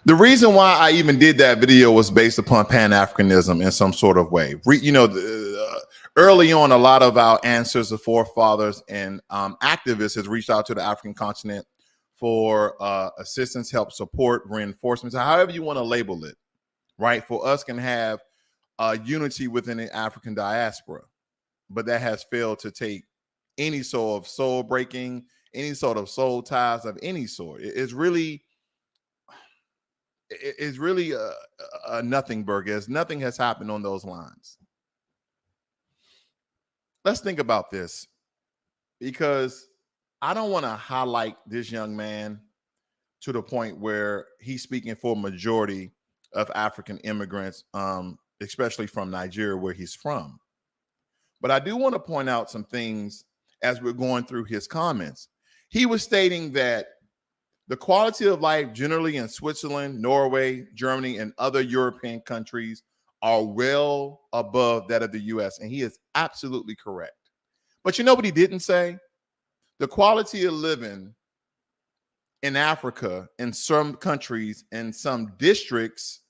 The reason why I even did that video was based upon Pan-Africanism in some sort of way. Early on, a lot of our ancestors, the forefathers, and activists has reached out to the African continent for assistance, help, support, reinforcements, however you want to label it, right? For us can have unity within the African diaspora, but that has failed to take any sort of soul breaking, any sort of soul ties of any sort. It's really a nothing burger. Nothing has happened on those lines. Let's think about this, because I don't want to highlight this young man to the point where he's speaking for a majority of African immigrants, especially from Nigeria, where he's from. But I do want to point out some things as we're going through his comments. He was stating that the quality of life generally in Switzerland, Norway, Germany, and other European countries are well above that of the US. And he is absolutely correct. But you know what he didn't say? The quality of living in Africa, in some countries, in some districts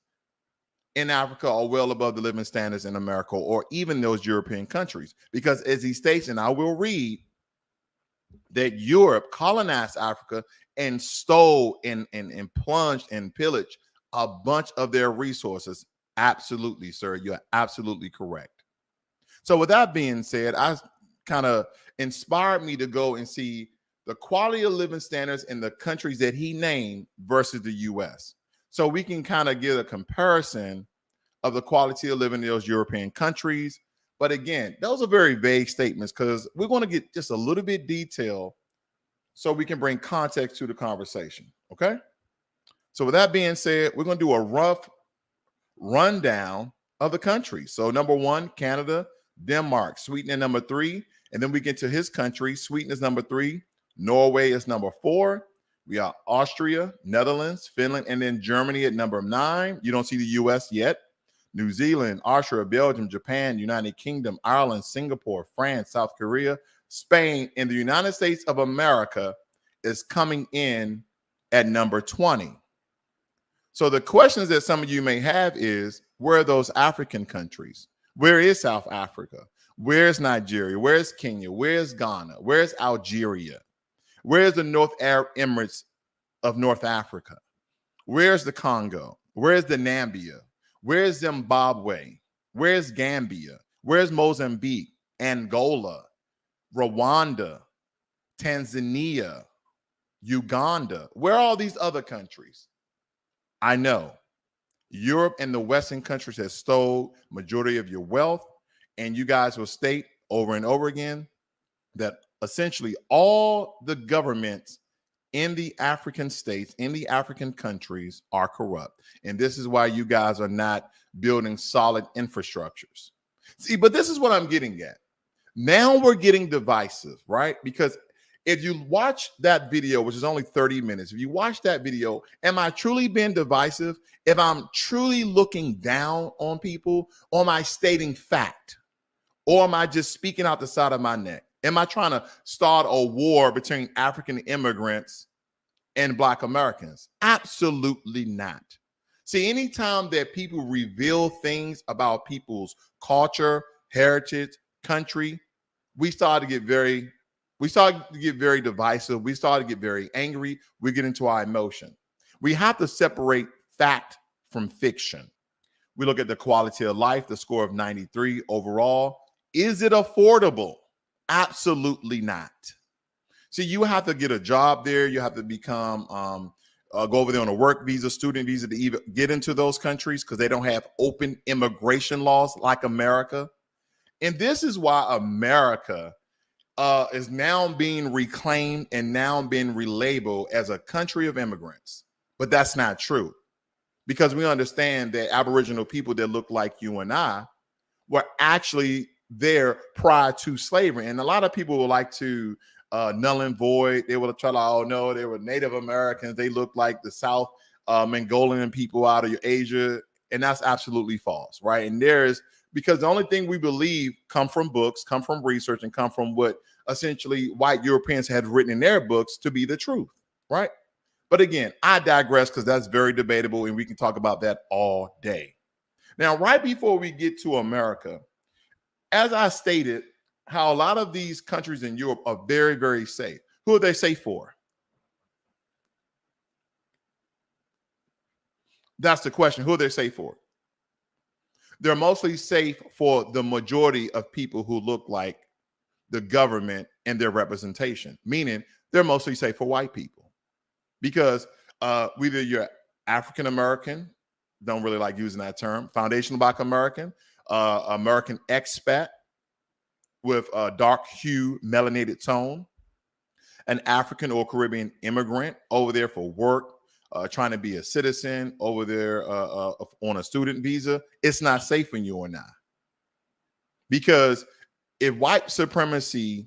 in Africa are well above the living standards in America or even those European countries. Because as he states, and I will read, that Europe colonized Africa and stole and plunged and pillaged a bunch of their resources. Absolutely, sir. You're absolutely correct. So with that being said, I kind of inspired me to go and see the quality of living standards in the countries that he named versus the US. So we can kind of get a comparison of the quality of living in those European countries. But again, those are very vague statements because we're going to get just a little bit detail so we can bring context to the conversation. Okay. So with that being said, we're going to do a rough rundown of the countries. So number one, Canada, Denmark, Sweden at number 3. And then we get to his country. Sweden is number 3. Norway is number 4. We are Austria, Netherlands, Finland, and then Germany at number 9. You don't see the US yet. New Zealand, Austria, Belgium, Japan, United Kingdom, Ireland, Singapore, France, South Korea, Spain, and the United States of America is coming in at number 20. So the questions that some of you may have is, where are those African countries? Where is South Africa? Where's Nigeria? Where's Kenya? Where's Ghana? Where's Algeria? Where's the North Arab Emirates of North Africa? Where's the Congo? Where's the Namibia? Where's Zimbabwe? Where's Gambia? Where's Mozambique, Angola, Rwanda, Tanzania, Uganda? Where are all these other countries? I know Europe and the Western countries have stole majority of your wealth, and you guys will state over and over again that essentially all the governments in the African states, in the African countries are corrupt. And this is why you guys are not building solid infrastructures. See, but this is what I'm getting at. Now we're getting divisive, right? Because if you watch that video, which is only 30 minutes, if you watch that video, am I truly being divisive? If I'm truly looking down on people, or am I stating fact? Or am I just speaking out the side of my neck? Am I trying to start a war between African immigrants and Black Americans? Absolutely not. See, anytime that people reveal things about people's culture, heritage, country, we start to get very divisive. We start to get very angry. We get into our emotion. We have to separate fact from fiction. We look at the quality of life, the score of 93 overall. Is it affordable? Absolutely not. See, you have to get a job there. You have to become, go over there on a work visa, student visa to even get into those countries because they don't have open immigration laws like America. And this is why America is now being reclaimed and now being relabeled as a country of immigrants. But that's not true, because we understand that Aboriginal people that look like you and I were actually there prior to slavery. And a lot of people would like to null and void. They would try to, oh no, they were Native Americans. They look like the South Mongolian people out of Asia. And that's absolutely false, right? And because the only thing we believe come from books, come from research, and come from what essentially white Europeans had written in their books to be the truth, right? But again, I digress because that's very debatable and we can talk about that all day. Now, right before we get to America, as I stated, how a lot of these countries in Europe are very, very safe. Who are they safe for? That's the question. Who are they safe for? They're mostly safe for the majority of people who look like the government and their representation, meaning they're mostly safe for white people because whether you're African American, don't really like using that term, foundational Black American, American expat with a dark hue, melanated tone, an African or Caribbean immigrant over there for work, trying to be a citizen over there on a student visa, it's not safe for you or not. Because if white supremacy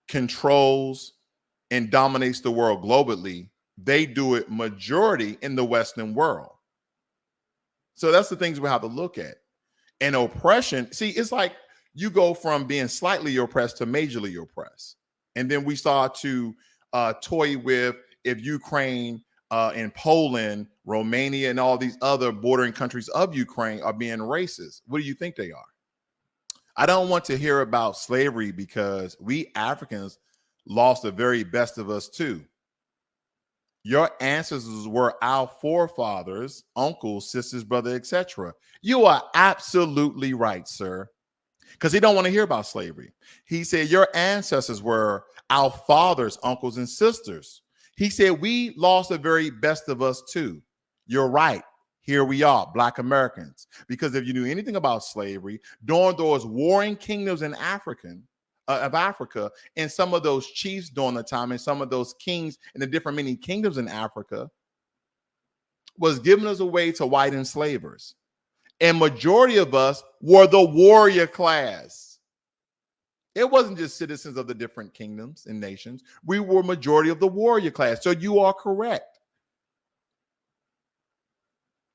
controls and dominates the world globally, they do it majority in the Western world. So that's the things we have to look at. And oppression, see, it's like you go from being slightly oppressed to majorly oppressed. And then we start to toy with if Ukraine and Poland, Romania, and all these other bordering countries of Ukraine are being racist. What do you think they are? I don't want to hear about slavery because we Africans lost the very best of us too. Your ancestors were our forefathers, uncles, sisters, brother, etc. You are absolutely right, sir. Because he don't want to hear about slavery. He said your ancestors were our fathers, uncles, and sisters. He said we lost the very best of us too. You're right. Here we are, Black Americans. Because if you knew anything about slavery, during those warring kingdoms in of Africa, and some of those chiefs during the time, and some of those kings in the different many kingdoms in Africa, was giving us away to white enslavers. And majority of us were the warrior class. It wasn't just citizens of the different kingdoms and nations. We were majority of the warrior class. So you are correct.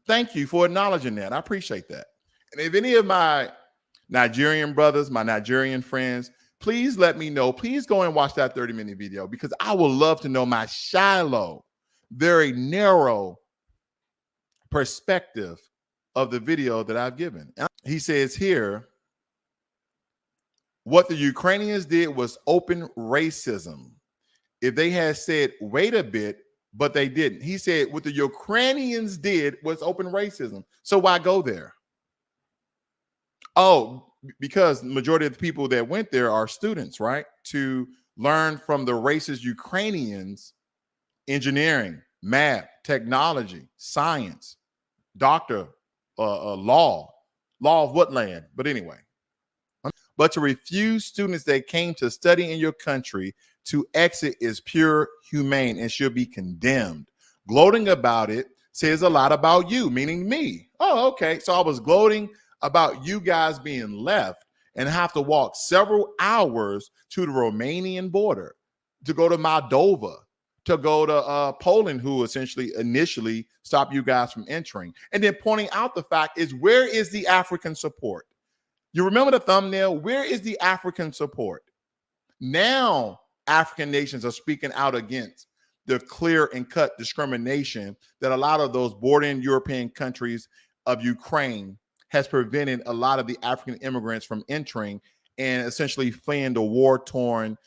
Thank you for acknowledging that. I appreciate that. And if any of my Nigerian brothers, my Nigerian friends, please let me know. Please go and watch that 30-minute video because I would love to know my shallow, very narrow perspective of the video that I've given. He says here, what the Ukrainians did was open racism. If they had said, wait a bit, but they didn't. He said what the Ukrainians did was open racism. So why go there? Oh, because the majority of the people that went there are students, right? To learn from the racist Ukrainians, engineering, math, technology, science, doctor, law of what land? But anyway, but to refuse students that came to study in your country to exit is pure humane and should be condemned. Gloating about it says a lot about you, meaning me. Oh, okay. So I was gloating about you guys being left and have to walk several hours to the Romanian border, to go to Moldova, to go to Poland, who essentially initially stopped you guys from entering. And then pointing out the fact is, where is the African support? You remember the thumbnail? Where is the African support? Now, African nations are speaking out against the clear and cut discrimination that a lot of those bordering European countries of Ukraine has prevented a lot of the African immigrants from entering and essentially fleeing the war-torn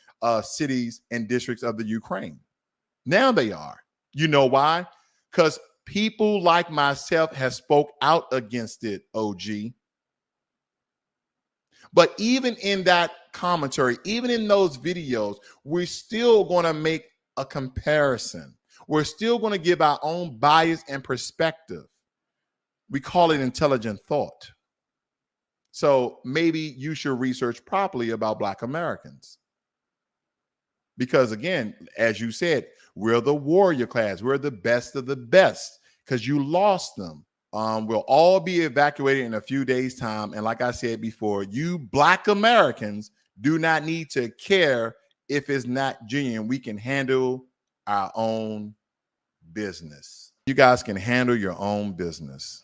cities and districts of the Ukraine. Now they are. You know why? Because people like myself have spoke out against it, OG. But even in that commentary, even in those videos, we're still going to make a comparison. We're still going to give our own bias and perspective. We call it intelligent thought. So maybe you should research properly about Black Americans. Because again, as you said, we're the warrior class. We're the best of the best because you lost them. We'll all be evacuated in a few days' time. And like I said before, you Black Americans do not need to care if it's not genuine. We can handle our own business. You guys can handle your own business.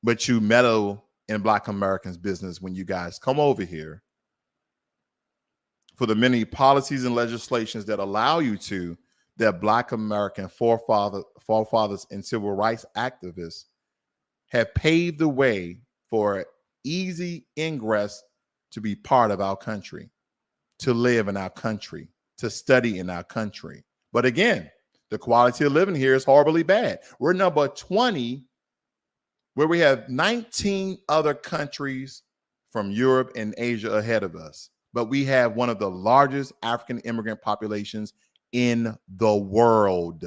But you meddle in Black Americans' business when you guys come over here for the many policies and legislations that allow you to that Black American forefathers and civil rights activists have paved the way for easy ingress to be part of our country, to live in our country, to study in our country. But again, the quality of living here is horribly bad. We're number 20, where we have 19 other countries from Europe and Asia ahead of us. But we have one of the largest African immigrant populations in the world.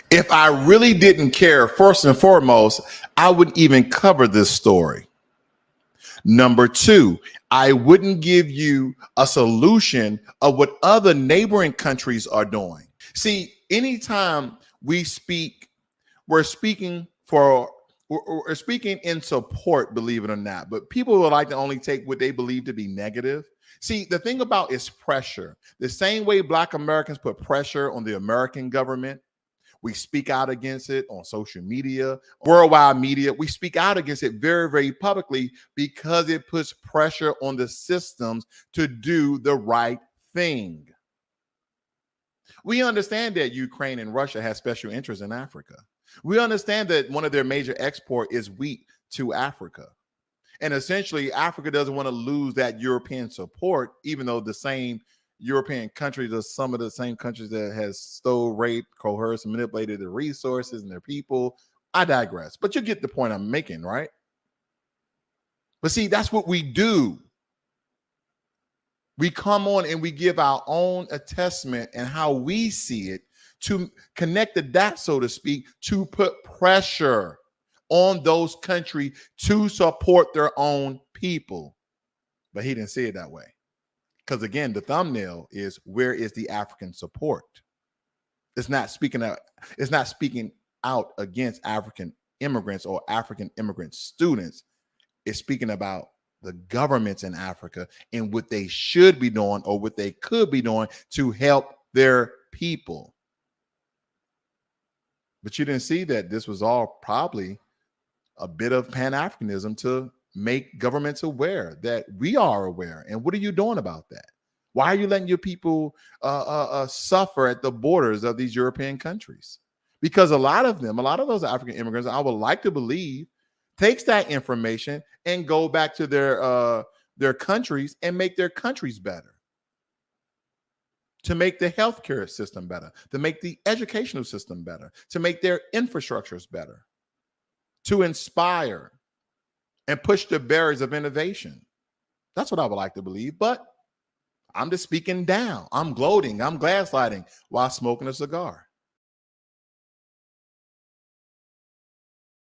If I really didn't care, first and foremost, I wouldn't even cover this story. Number two, I wouldn't give you a solution of what other neighboring countries are doing. See, anytime we speak, we're speaking in support, believe it or not, but people would like to only take what they believe to be negative. See, the thing about is pressure. The same way Black Americans put pressure on the American government, we speak out against it on social media, worldwide media. We speak out against it very, very publicly because it puts pressure on the systems to do the right thing. We understand that Ukraine and Russia have special interests in Africa. We understand that one of their major export is wheat to Africa. And essentially, Africa doesn't want to lose that European support, even though the same European countries are some of the same countries that has stole, raped, coerced, and manipulated their resources and their people. I digress, but you get the point I'm making, right? But see, that's what we do. We come on and we give our own assessment and how we see it to connect the dots, so to speak, to put pressure on those countries to support their own people. But he didn't say it that way. Because again, the thumbnail is, where is the African support? It's not speaking out against African immigrants or African immigrant students. It's speaking about the governments in Africa and what they should be doing or what they could be doing to help their people. But you didn't see that this was all probably a bit of Pan-Africanism to make governments aware that we are aware. And what are you doing about that? Why are you letting your people suffer at the borders of these European countries? Because a lot of those African immigrants, I would like to believe, takes that information and go back to their countries and make their countries better, to make the healthcare system better, to make the educational system better, to make their infrastructures better, to inspire and push the barriers of innovation. That's what I would like to believe, but I'm just speaking down. I'm gloating. I'm gaslighting while smoking a cigar.